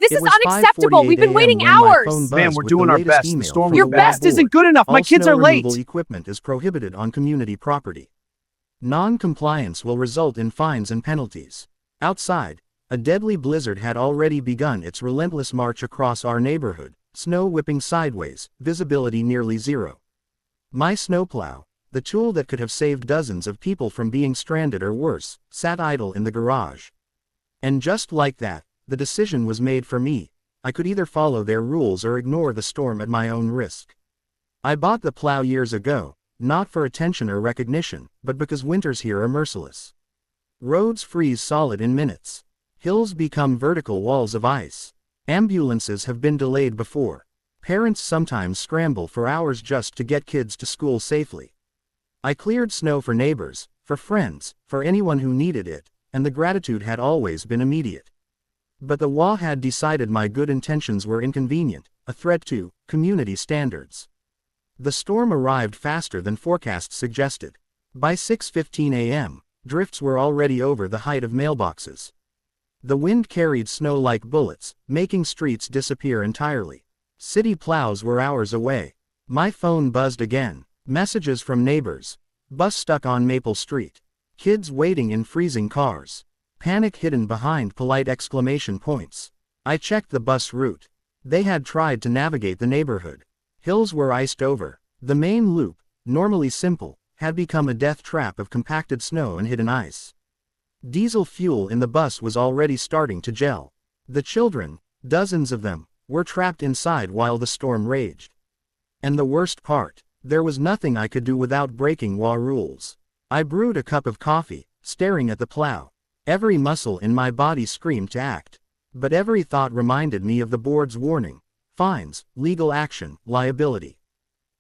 This It is was unacceptable. We've been 5:48 waiting a.m. when my phone hours. buzzed Ma'am, we're with doing the our latest best. The email storm from Your the best wall isn't board. good enough. All My kids snow are late. removal equipment is prohibited on community property. Non-compliance will result in fines and penalties. Outside, a deadly blizzard had already begun its relentless march across our neighborhood, snow whipping sideways, visibility nearly zero. My snowplow, the tool that could have saved dozens of people from being stranded or worse, sat idle in the garage. And just like that, the decision was made for me. I could either follow their rules or ignore the storm at my own risk. I bought the plow years ago, not for attention or recognition, but because winters here are merciless. Roads freeze solid in minutes. Hills become vertical walls of ice. Ambulances have been delayed before. Parents sometimes scramble for hours just to get kids to school safely. I cleared snow for neighbors, for friends, for anyone who needed it, and the gratitude had always been immediate. But the HOA had decided my good intentions were inconvenient, a threat to community standards. The storm arrived faster than forecasts suggested. By 6:15 a.m., drifts were already over the height of mailboxes. The wind carried snow like bullets, making streets disappear entirely. City plows were hours away. My phone buzzed again. Messages from neighbors. Bus stuck on Maple Street. Kids waiting in freezing cars. Panic hidden behind polite exclamation points. I checked the bus route. They had tried to navigate the neighborhood. Hills were iced over. The main loop, normally simple, had become a death trap of compacted snow and hidden ice. Diesel fuel in the bus was already starting to gel. The children, dozens of them, were trapped inside while the storm raged. And the worst part, there was nothing I could do without breaking HOA rules. I brewed a cup of coffee, staring at the plow. Every muscle in my body screamed to act. But every thought reminded me of the board's warning: fines, legal action, liability.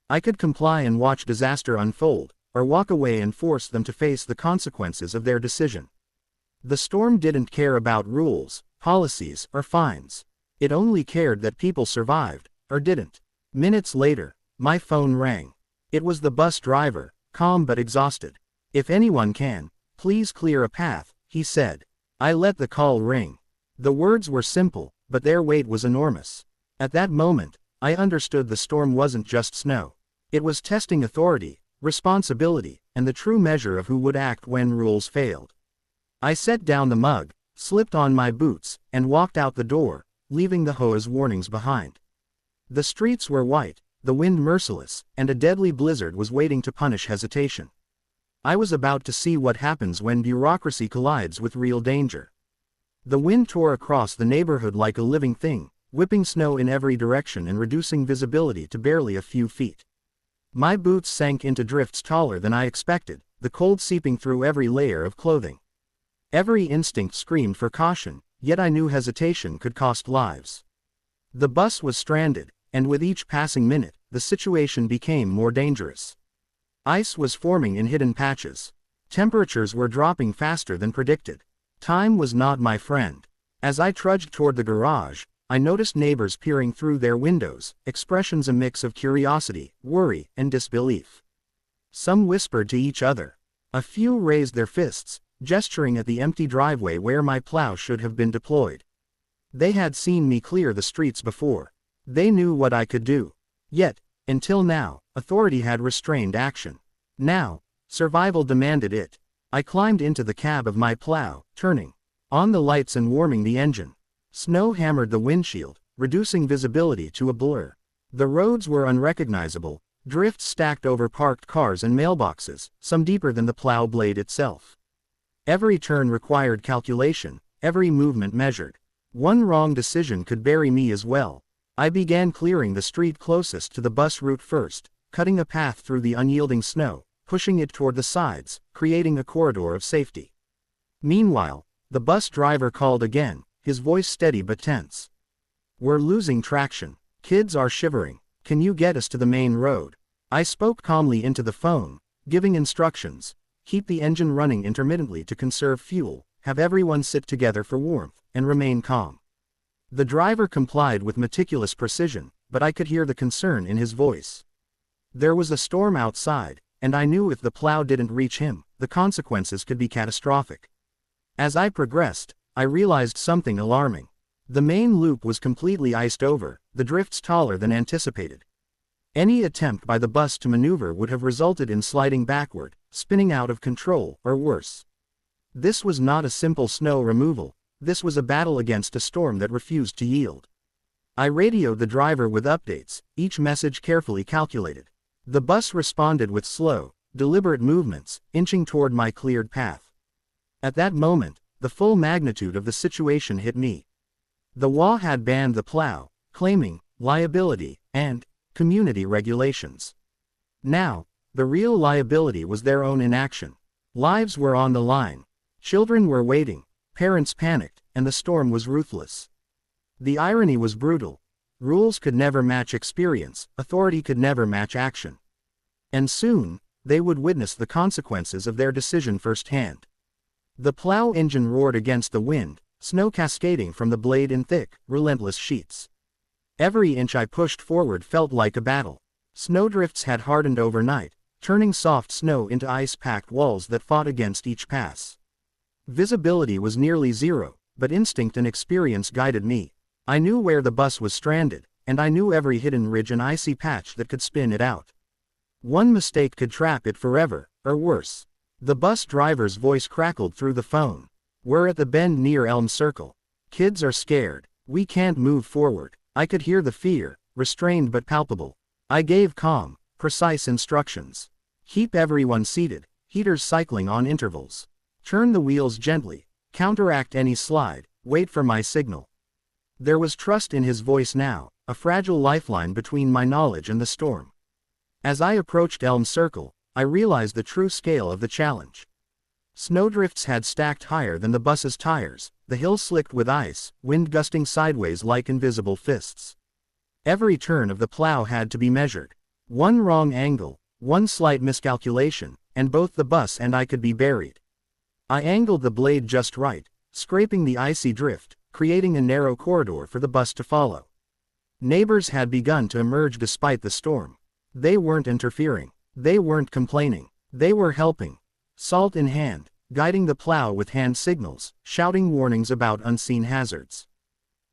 I could comply and watch disaster unfold, or walk away and force them to face the consequences of their decision. The storm didn't care about rules, policies, or fines. It only cared that people survived, or didn't. Minutes later, my phone rang. It was the bus driver, calm but exhausted. "If anyone can, please clear a path," he said. I let the call ring. The words were simple, but their weight was enormous. At that moment, I understood the storm wasn't just snow. It was testing authority, responsibility, and the true measure of who would act when rules failed. I set down the mug, slipped on my boots, and walked out the door, leaving the HOA's warnings behind. The streets were white, the wind merciless, and a deadly blizzard was waiting to punish hesitation. I was about to see what happens when bureaucracy collides with real danger. The wind tore across the neighborhood like a living thing, whipping snow in every direction and reducing visibility to barely a few feet. My boots sank into drifts taller than I expected, the cold seeping through every layer of clothing. Every instinct screamed for caution, yet I knew hesitation could cost lives. The bus was stranded, and with each passing minute, the situation became more dangerous. Ice was forming in hidden patches. Temperatures were dropping faster than predicted. Time was not my friend. As I trudged toward the garage, I noticed neighbors peering through their windows, expressions a mix of curiosity, worry, and disbelief. Some whispered to each other. A few raised their fists, gesturing at the empty driveway where my plow should have been deployed. They had seen me clear the streets before. They knew what I could do. Yet, until now, authority had restrained action. Now, survival demanded it. I climbed into the cab of my plow, turning on the lights and warming the engine. Snow hammered the windshield, reducing visibility to a blur. The roads were unrecognizable, drifts stacked over parked cars and mailboxes, some deeper than the plow blade itself. Every turn required calculation, every movement measured. One wrong decision could bury me as well. I began clearing the street closest to the bus route first, cutting a path through the unyielding snow, pushing it toward the sides, creating a corridor of safety. Meanwhile, the bus driver called again, his voice steady but tense. "We're losing traction. Kids are shivering. Can you get us to the main road?" I spoke calmly into the phone, giving instructions. Keep the engine running intermittently to conserve fuel, have everyone sit together for warmth, and remain calm. The driver complied with meticulous precision, but I could hear the concern in his voice. There was a storm outside, and I knew if the plow didn't reach him, the consequences could be catastrophic. As I progressed, I realized something alarming. The main loop was completely iced over, the drifts taller than anticipated. Any attempt by the bus to maneuver would have resulted in sliding backward, spinning out of control, or worse. This was not a simple snow removal, this was a battle against a storm that refused to yield. I radioed the driver with updates, each message carefully calculated. The bus responded with slow, deliberate movements, inching toward my cleared path. At that moment, the full magnitude of the situation hit me. The HOA had banned the plow, claiming liability and community regulations. Now, the real liability was their own inaction. Lives were on the line. Children were waiting, parents panicked, and the storm was ruthless. The irony was brutal. Rules could never match experience, authority could never match action. And soon, they would witness the consequences of their decision firsthand. The plow engine roared against the wind, snow cascading from the blade in thick, relentless sheets. Every inch I pushed forward felt like a battle. Snowdrifts had hardened overnight, turning soft snow into ice-packed walls that fought against each pass. Visibility was nearly zero, but instinct and experience guided me. I knew where the bus was stranded, and I knew every hidden ridge and icy patch that could spin it out. One mistake could trap it forever, or worse. The bus driver's voice crackled through the phone. "We're at the bend near Elm Circle. Kids are scared. We can't move forward." I could hear the fear, restrained but palpable. I gave calm, precise instructions. Keep everyone seated, heaters cycling on intervals. Turn the wheels gently, counteract any slide, wait for my signal. There was trust in his voice now, a fragile lifeline between my knowledge and the storm. As I approached Elm Circle, I realized the true scale of the challenge. Snowdrifts had stacked higher than the bus's tires, the hill slicked with ice, wind gusting sideways like invisible fists. Every turn of the plow had to be measured. One wrong angle, one slight miscalculation, and both the bus and I could be buried. I angled the blade just right, scraping the icy drift, creating a narrow corridor for the bus to follow. Neighbors had begun to emerge despite the storm. They weren't interfering. They weren't complaining. They were helping. Salt in hand, guiding the plow with hand signals, shouting warnings about unseen hazards.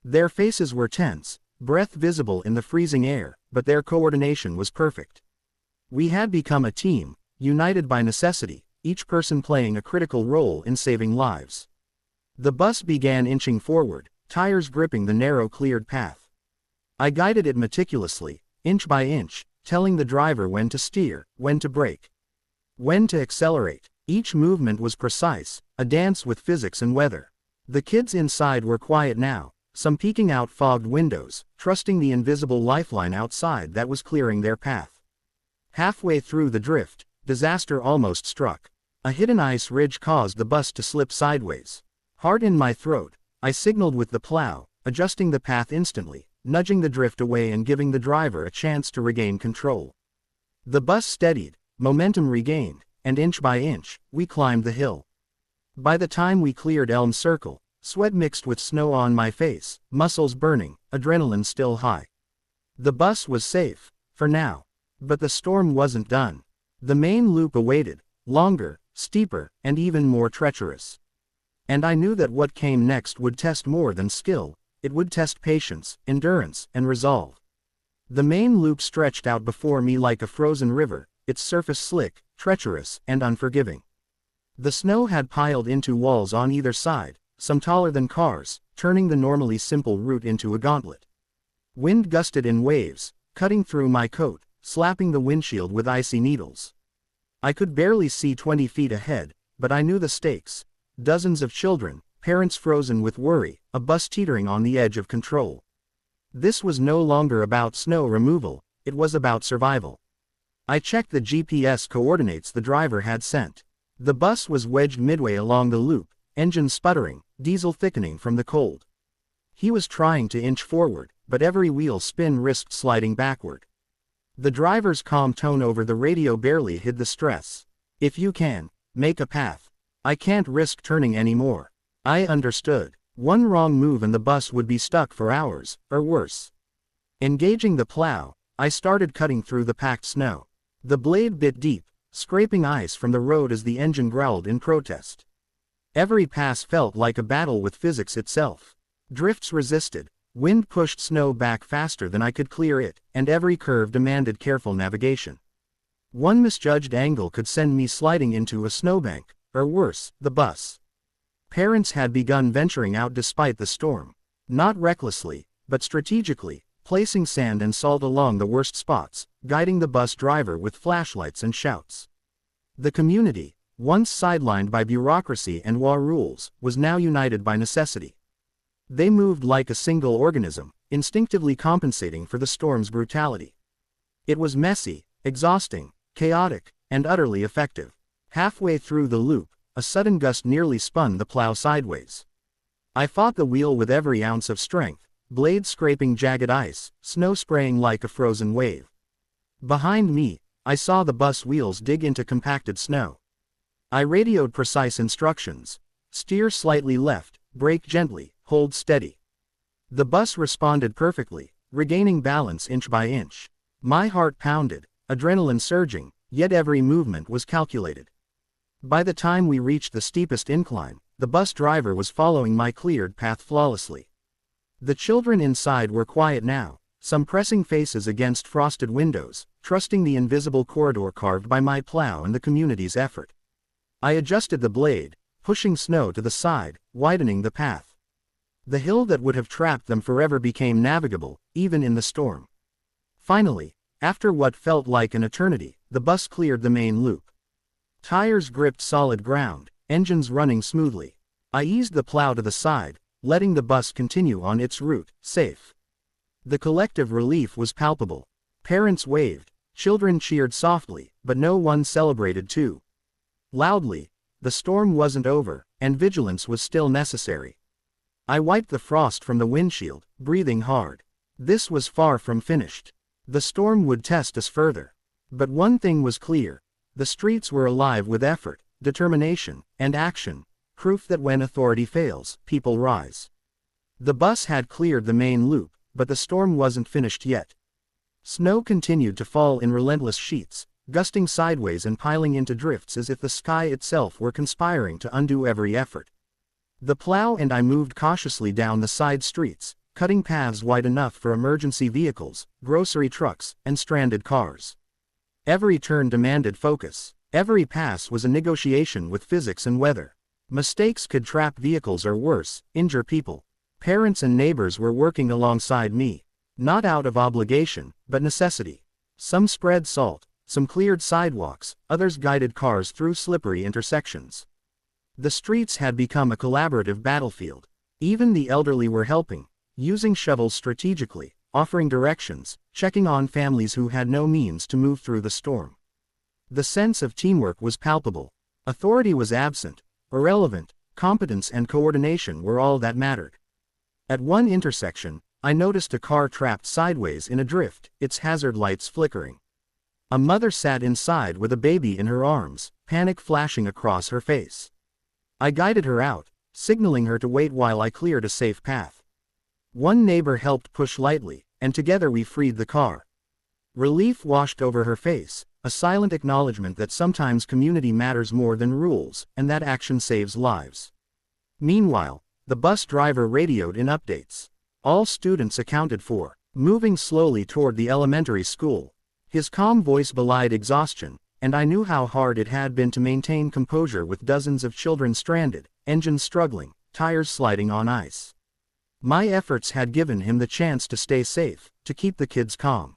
Their faces were tense, breath visible in the freezing air, but their coordination was perfect. We had become a team, united by necessity, each person playing a critical role in saving lives. The bus began inching forward, tires gripping the narrow cleared path. I guided it meticulously, inch by inch, telling the driver when to steer, when to brake, when to accelerate. Each movement was precise, a dance with physics and weather. The kids inside were quiet now, some peeking out fogged windows, trusting the invisible lifeline outside that was clearing their path. Halfway through the drift, disaster almost struck. A hidden ice ridge caused the bus to slip sideways. Heart in my throat, I signaled with the plow, adjusting the path instantly, nudging the drift away and giving the driver a chance to regain control. The bus steadied, momentum regained, and inch by inch, we climbed the hill. By the time we cleared Elm Circle, sweat mixed with snow on my face, muscles burning, adrenaline still high. The bus was safe, for now. But the storm wasn't done. The main loop awaited, longer, steeper, and even more treacherous. And I knew that what came next would test more than skill, it would test patience, endurance, and resolve. The main loop stretched out before me like a frozen river, its surface slick, treacherous, and unforgiving. The snow had piled into walls on either side, some taller than cars, turning the normally simple route into a gauntlet. Wind gusted in waves, cutting through my coat, slapping the windshield with icy needles. I could barely see 20 feet ahead, but I knew the stakes. Dozens of children, parents frozen with worry, a bus teetering on the edge of control. This was no longer about snow removal, it was about survival. I checked the GPS coordinates the driver had sent. The bus was wedged midway along the loop, engine sputtering, diesel thickening from the cold. He was trying to inch forward, but every wheel spin risked sliding backward. The driver's calm tone over the radio barely hid the stress. "If you can, make a path. I can't risk turning anymore." I understood. One wrong move and the bus would be stuck for hours, or worse. Engaging the plow, I started cutting through the packed snow. The blade bit deep, scraping ice from the road as the engine growled in protest. Every pass felt like a battle with physics itself. Drifts resisted, wind pushed snow back faster than I could clear it, and every curve demanded careful navigation. One misjudged angle could send me sliding into a snowbank, or worse, the bus. Parents had begun venturing out despite the storm. Not recklessly, but strategically, placing sand and salt along the worst spots, guiding the bus driver with flashlights and shouts. The community, once sidelined by bureaucracy and HOA rules, was now united by necessity. They moved like a single organism, instinctively compensating for the storm's brutality. It was messy, exhausting, chaotic, and utterly effective. Halfway through the loop, a sudden gust nearly spun the plow sideways. I fought the wheel with every ounce of strength, blades scraping jagged ice, snow spraying like a frozen wave. Behind me, I saw the bus wheels dig into compacted snow. I radioed precise instructions: steer slightly left, brake gently, hold steady. The bus responded perfectly, regaining balance inch by inch. My heart pounded, adrenaline surging, yet every movement was calculated. By the time we reached the steepest incline, the bus driver was following my cleared path flawlessly. The children inside were quiet now, some pressing faces against frosted windows, trusting the invisible corridor carved by my plow and the community's effort. I adjusted the blade, pushing snow to the side, widening the path. The hill that would have trapped them forever became navigable, even in the storm. Finally, after what felt like an eternity, the bus cleared the main loop. Tires gripped solid ground, engines running smoothly. I eased the plow to the side, letting the bus continue on its route, safe. The collective relief was palpable. Parents waved, children cheered softly, but no one celebrated too loudly. The storm wasn't over, and vigilance was still necessary. I wiped the frost from the windshield, breathing hard. This was far from finished. The storm would test us further. But one thing was clear: the streets were alive with effort, determination, and action, proof that when authority fails, people rise. The bus had cleared the main loop, but the storm wasn't finished yet. Snow continued to fall in relentless sheets, gusting sideways and piling into drifts as if the sky itself were conspiring to undo every effort. The plow and I moved cautiously down the side streets, cutting paths wide enough for emergency vehicles, grocery trucks, and stranded cars. Every turn demanded focus. Every pass was a negotiation with physics and weather. Mistakes could trap vehicles or worse, injure people. Parents and neighbors were working alongside me, not out of obligation, but necessity. Some spread salt, some cleared sidewalks, others guided cars through slippery intersections. The streets had become a collaborative battlefield. Even the elderly were helping, using shovels strategically, offering directions, checking on families who had no means to move through the storm. The sense of teamwork was palpable. Authority was absent, irrelevant, competence and coordination were all that mattered. At one intersection, I noticed a car trapped sideways in a drift, its hazard lights flickering. A mother sat inside with a baby in her arms, panic flashing across her face. I guided her out, signaling her to wait while I cleared a safe path. One neighbor helped push lightly, and together we freed the car. Relief washed over her face, a silent acknowledgement that sometimes community matters more than rules, and that action saves lives. Meanwhile, the bus driver radioed in updates. All students accounted for, moving slowly toward the elementary school. His calm voice belied exhaustion, and I knew how hard it had been to maintain composure with dozens of children stranded, engines struggling, tires sliding on ice. My efforts had given him the chance to stay safe, to keep the kids calm.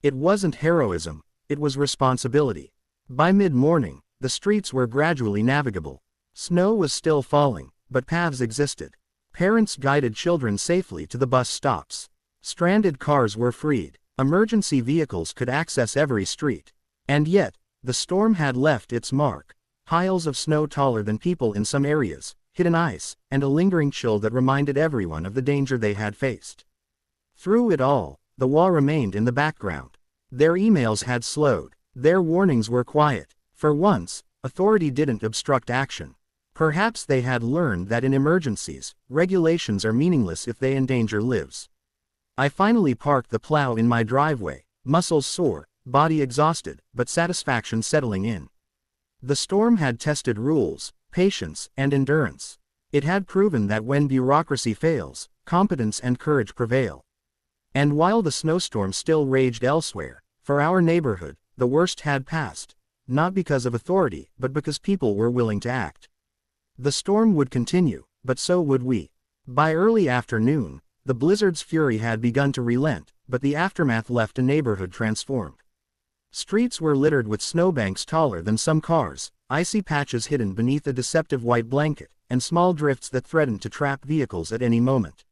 It wasn't heroism, it was responsibility. By mid-morning, the streets were gradually navigable. Snow was still falling, but paths existed. Parents guided children safely to the bus stops. Stranded cars were freed. Emergency vehicles could access every street. And yet, the storm had left its mark. Piles of snow taller than people in some areas, hidden ice, and a lingering chill that reminded everyone of the danger they had faced. Through it all, the HOA remained in the background. Their emails had slowed. Their warnings were quiet. For once, authority didn't obstruct action. Perhaps they had learned that in emergencies, regulations are meaningless if they endanger lives. I finally parked the plow in my driveway, muscles sore, body exhausted, but satisfaction settling in. The storm had tested rules, patience, and endurance. It had proven that when bureaucracy fails, competence and courage prevail. And while the snowstorm still raged elsewhere, for our neighborhood, the worst had passed, not because of authority, but because people were willing to act. The storm would continue, but so would we. By early afternoon, the blizzard's fury had begun to relent, but the aftermath left a neighborhood transformed. Streets were littered with snowbanks taller than some cars, icy patches hidden beneath a deceptive white blanket, and small drifts that threatened to trap vehicles at any moment.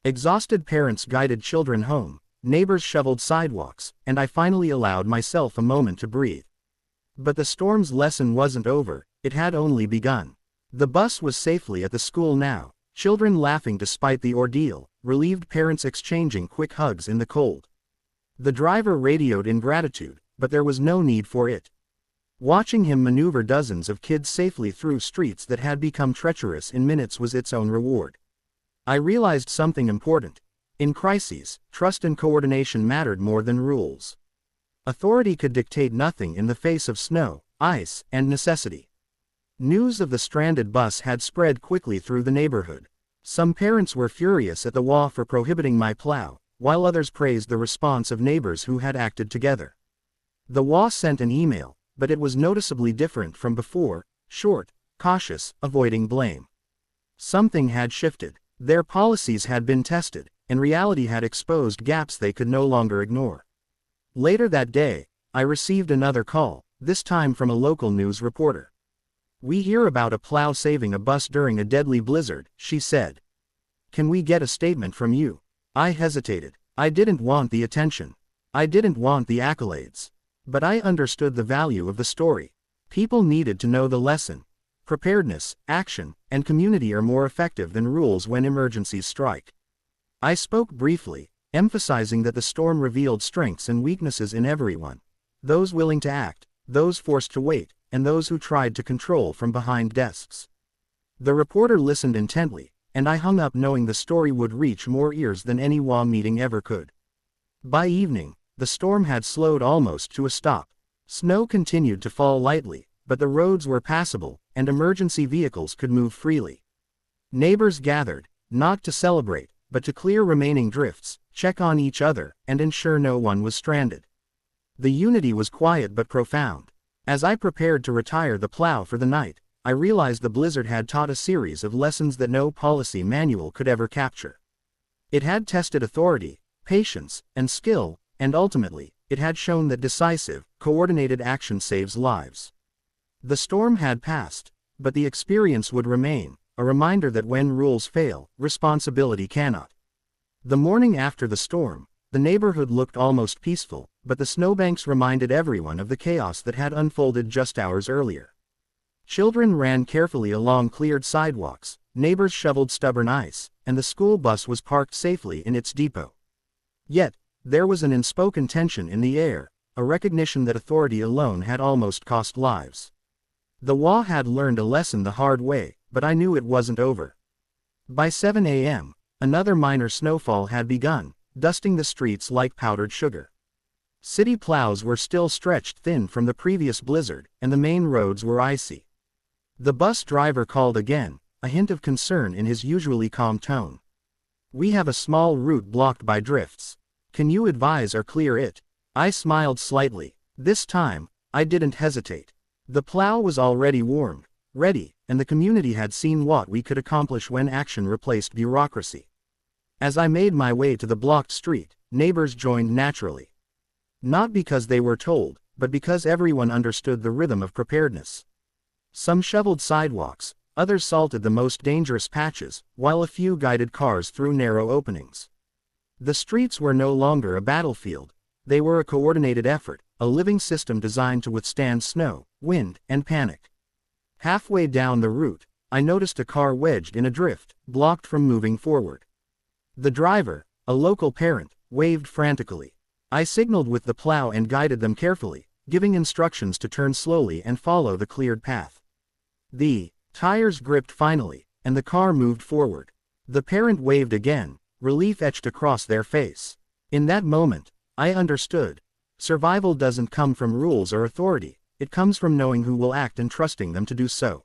Exhausted parents guided children home, neighbors shoveled sidewalks, and I finally allowed myself a moment to breathe. But the storm's lesson wasn't over, it had only begun. The bus was safely at the school now, children laughing despite the ordeal, relieved parents exchanging quick hugs in the cold. The driver radioed in gratitude, but there was no need for it. Watching him maneuver dozens of kids safely through streets that had become treacherous in minutes was its own reward. I realized something important. In crises, trust and coordination mattered more than rules. Authority could dictate nothing in the face of snow, ice, and necessity. News of the stranded bus had spread quickly through the neighborhood. Some parents were furious at the HOA for prohibiting my plow, while others praised the response of neighbors who had acted together. The HOA sent an email, but it was noticeably different from before, short, cautious, avoiding blame. Something had shifted. Their policies had been tested, and reality had exposed gaps they could no longer ignore. Later that day, I received another call, this time from a local news reporter. "We hear about a plow saving a bus during a deadly blizzard," she said. "Can we get a statement from you?" I hesitated. I didn't want the attention. I didn't want the accolades. But I understood the value of the story. People needed to know the lesson. Preparedness, action, and community are more effective than rules when emergencies strike. I spoke briefly, emphasizing that the storm revealed strengths and weaknesses in everyone. Those willing to act, those forced to wait, and those who tried to control from behind desks. The reporter listened intently, and I hung up knowing the story would reach more ears than any HOA meeting ever could. By evening, the storm had slowed almost to a stop. Snow continued to fall lightly, but the roads were passable, and emergency vehicles could move freely. Neighbors gathered, not to celebrate, but to clear remaining drifts, check on each other, and ensure no one was stranded. The unity was quiet but profound. As I prepared to retire the plow for the night, I realized the blizzard had taught a series of lessons that no policy manual could ever capture. It had tested authority, patience, and skill, and ultimately, it had shown that decisive, coordinated action saves lives. The storm had passed, but the experience would remain, a reminder that when rules fail, responsibility cannot. The morning after the storm, the neighborhood looked almost peaceful, but the snowbanks reminded everyone of the chaos that had unfolded just hours earlier. Children ran carefully along cleared sidewalks, neighbors shoveled stubborn ice, and the school bus was parked safely in its depot. Yet, there was an unspoken tension in the air, a recognition that authority alone had almost cost lives. The HOA had learned a lesson the hard way, but I knew it wasn't over. By 7 a.m., another minor snowfall had begun, dusting the streets like powdered sugar. City plows were still stretched thin from the previous blizzard, and the main roads were icy. The bus driver called again, a hint of concern in his usually calm tone. "We have a small route blocked by drifts. Can you advise or clear it?" I smiled slightly. This time, I didn't hesitate. The plow was already warmed, ready, and the community had seen what we could accomplish when action replaced bureaucracy. As I made my way to the blocked street, neighbors joined naturally. Not because they were told, but because everyone understood the rhythm of preparedness. Some shoveled sidewalks, others salted the most dangerous patches, while a few guided cars through narrow openings. The streets were no longer a battlefield, they were a coordinated effort, a living system designed to withstand snow, wind, and panic. Halfway down the route, I noticed a car wedged in a drift, blocked from moving forward. The driver, a local parent, waved frantically. I signaled with the plow and guided them carefully, giving instructions to turn slowly and follow the cleared path. The tires gripped finally, and the car moved forward. The parent waved again, relief etched across their face. In that moment, I understood. Survival doesn't come from rules or authority, it comes from knowing who will act and trusting them to do so.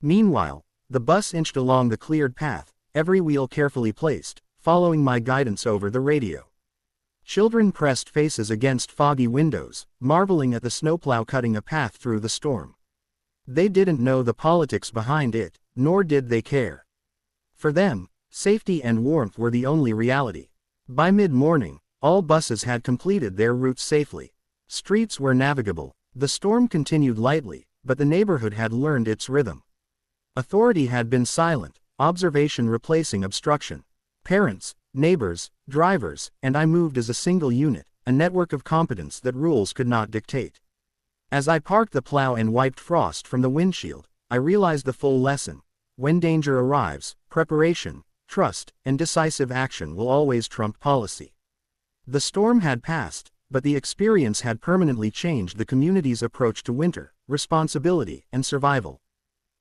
Meanwhile, The bus inched along the cleared path, every wheel carefully placed, following my guidance over the radio. Children pressed faces against foggy windows, marveling at the snowplow cutting a path through the storm. They didn't know the politics behind it, nor did they care. For them, safety and warmth were the only reality. By mid-morning, all buses had completed their routes safely. Streets were navigable. The storm continued lightly, but the neighborhood had learned its rhythm. Authority had been silent, observation replacing obstruction. Parents, neighbors, drivers, and I moved as a single unit, a network of competence that rules could not dictate. As I parked the plow and wiped frost from the windshield, I realized the full lesson. When danger arrives, preparation, trust, and decisive action will always trump policy. The storm had passed, but the experience had permanently changed the community's approach to winter, responsibility, and survival.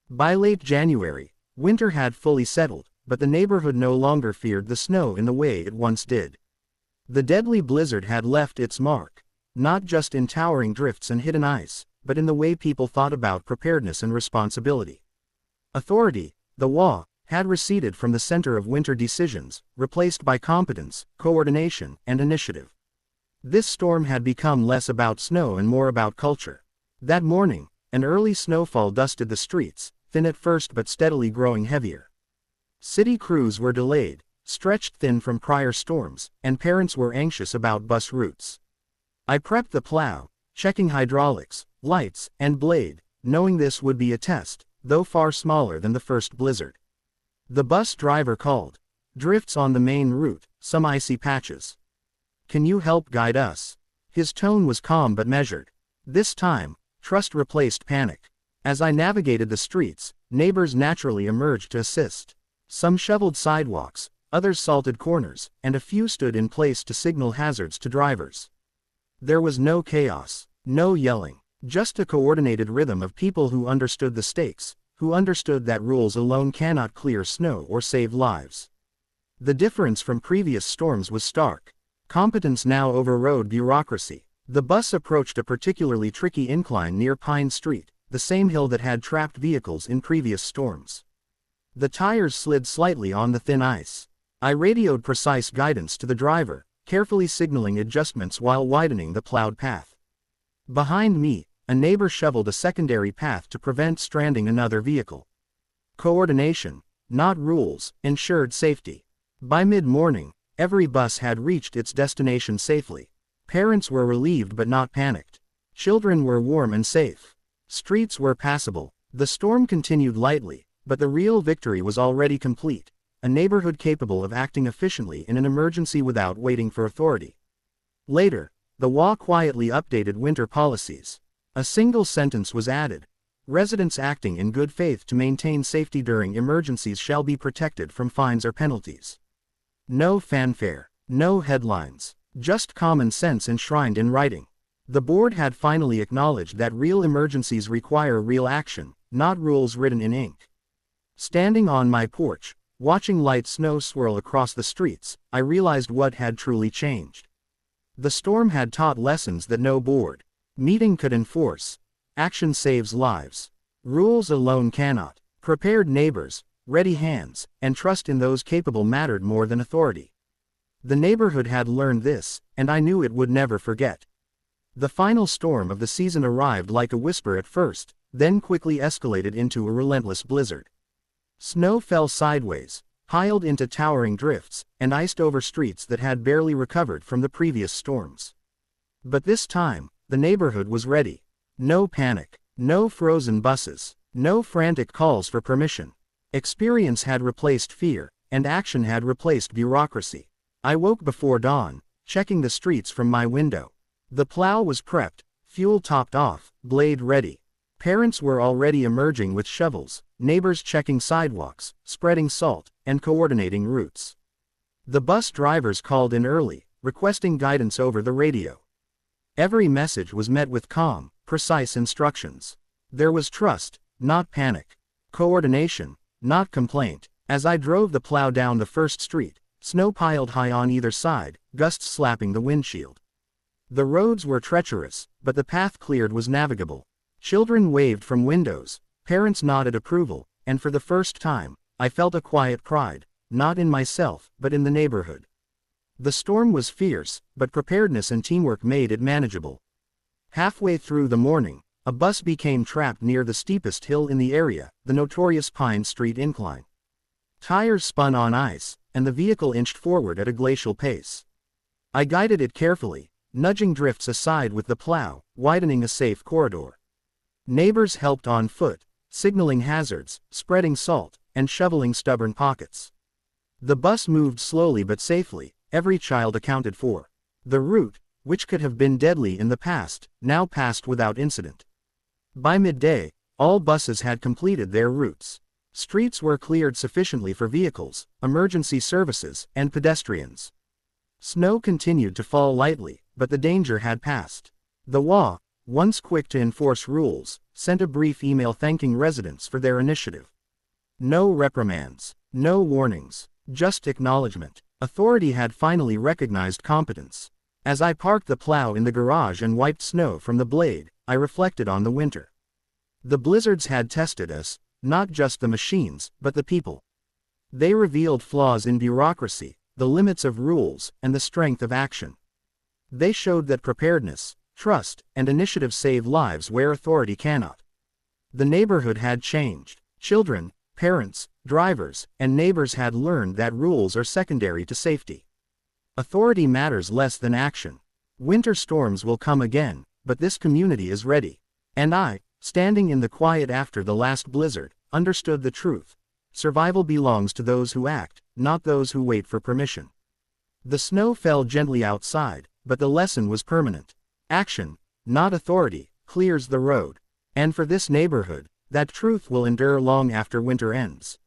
By late January, winter had fully settled, but the neighborhood no longer feared the snow in the way it once did. The deadly blizzard had left its mark, not just in towering drifts and hidden ice, but in the way people thought about preparedness and responsibility. Authority, the HOA, had receded from the center of winter decisions, replaced by competence, coordination, and initiative. This storm had become less about snow and more about culture. That morning, an early snowfall dusted the streets, thin at first but steadily growing heavier. City crews were delayed, stretched thin from prior storms, and parents were anxious about bus routes. I prepped the plow, checking hydraulics, lights, and blade, knowing this would be a test, though far smaller than the first blizzard. The bus driver called. Drifts on the main route, some icy patches. Can you help guide us? His tone was calm but measured. This time, trust replaced panic. As I navigated the streets, neighbors naturally emerged to assist. Some shoveled sidewalks, others salted corners, and a few stood in place to signal hazards to drivers. There was no chaos, no yelling, just a coordinated rhythm of people who understood the stakes, who understood that rules alone cannot clear snow or save lives. The difference from previous storms was stark. Competence now overrode bureaucracy. The bus approached a particularly tricky incline near Pine Street, the same hill that had trapped vehicles in previous storms. The tires slid slightly on the thin ice. I radioed precise guidance to the driver, carefully signaling adjustments while widening the plowed path. Behind me, a neighbor shoveled a secondary path to prevent stranding another vehicle. Coordination, not rules, ensured safety. By mid-morning, every bus had reached its destination safely. Parents were relieved but not panicked. Children were warm and safe. Streets were passable. The storm continued lightly, but the real victory was already complete. A neighborhood capable of acting efficiently in an emergency without waiting for authority. Later, the HOA quietly updated winter policies. A single sentence was added. Residents acting in good faith to maintain safety during emergencies shall be protected from fines or penalties. No fanfare, no headlines, just common sense enshrined in writing. The board had finally acknowledged that real emergencies require real action, not rules written in ink. Standing on my porch, watching light snow swirl across the streets, I realized what had truly changed. The storm had taught lessons that no board meeting could enforce. Action saves lives. Rules alone cannot. Prepared neighbors, ready hands, and trust in those capable mattered more than authority. The neighborhood had learned this, and I knew it would never forget. The final storm of the season arrived like a whisper at first, then quickly escalated into a relentless blizzard. Snow fell sideways, piled into towering drifts, and iced over streets that had barely recovered from the previous storms. But this time, the neighborhood was ready. No panic, no frozen buses, no frantic calls for permission. Experience had replaced fear, and action had replaced bureaucracy. I woke before dawn, checking the streets from my window. The plow was prepped, fuel topped off, blade ready. Parents were already emerging with shovels, neighbors checking sidewalks, spreading salt, and coordinating routes. The bus drivers called in early, requesting guidance over the radio. Every message was met with calm, precise instructions. There was trust, not panic. Coordination, not complaint. As I drove the plow down the first street, snow piled high on either side, gusts slapping the windshield. The roads were treacherous, but the path cleared was navigable. Children waved from windows, parents nodded approval, and for the first time, I felt a quiet pride, not in myself, but in the neighborhood. The storm was fierce, but preparedness and teamwork made it manageable. Halfway through the morning, a bus became trapped near the steepest hill in the area, the notorious Pine Street incline. Tires spun on ice, and the vehicle inched forward at a glacial pace. I guided it carefully, nudging drifts aside with the plow, widening a safe corridor. Neighbors helped on foot, signaling hazards, spreading salt, and shoveling stubborn pockets. The bus moved slowly but safely, every child accounted for. The route, which could have been deadly in the past, now passed without incident. By midday, all buses had completed their routes. Streets were cleared sufficiently for vehicles, emergency services, and pedestrians. Snow continued to fall lightly, but the danger had passed. The HOA, once quick to enforce rules, sent a brief email thanking residents for their initiative. No reprimands, no warnings, just acknowledgement. Authority had finally recognized competence. As I parked the plow in the garage and wiped snow from the blade, I reflected on the winter. The blizzards had tested us, not just the machines, but the people. They revealed flaws in bureaucracy, the limits of rules, and the strength of action. They showed that preparedness, trust, and initiative save lives where authority cannot. The neighborhood had changed. Children, parents, drivers, and neighbors had learned that rules are secondary to safety. Authority matters less than action. Winter storms will come again, but this community is ready. And I, standing in the quiet after the last blizzard, understood the truth. Survival belongs to those who act, not those who wait for permission. The snow fell gently outside, but the lesson was permanent. Action, not authority, clears the road. And for this neighborhood, that truth will endure long after winter ends.